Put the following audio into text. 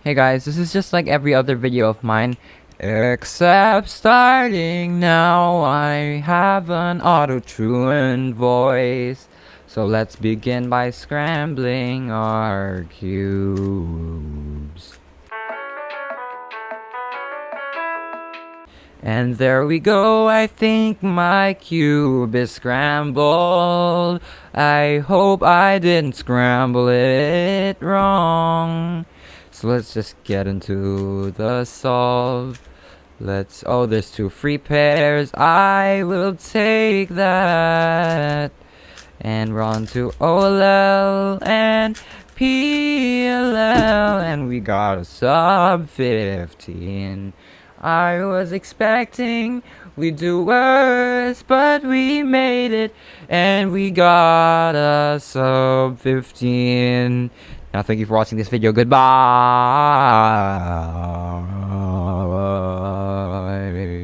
Hey guys, this is just like every other video of mine, except starting now I have an auto-tuned voice. So let's begin by scrambling our cubes. And there we go, I think my cube is scrambled. I hope I didn't scramble it wrong. So let's just get into the solve. Oh, there's 2 free pairs. I will take that. And we're on to OLL and PLL. And we got a sub 15. I was expecting we'd do worse, but we made it, and we got a sub 15. Now, thank you for watching this video. Goodbye.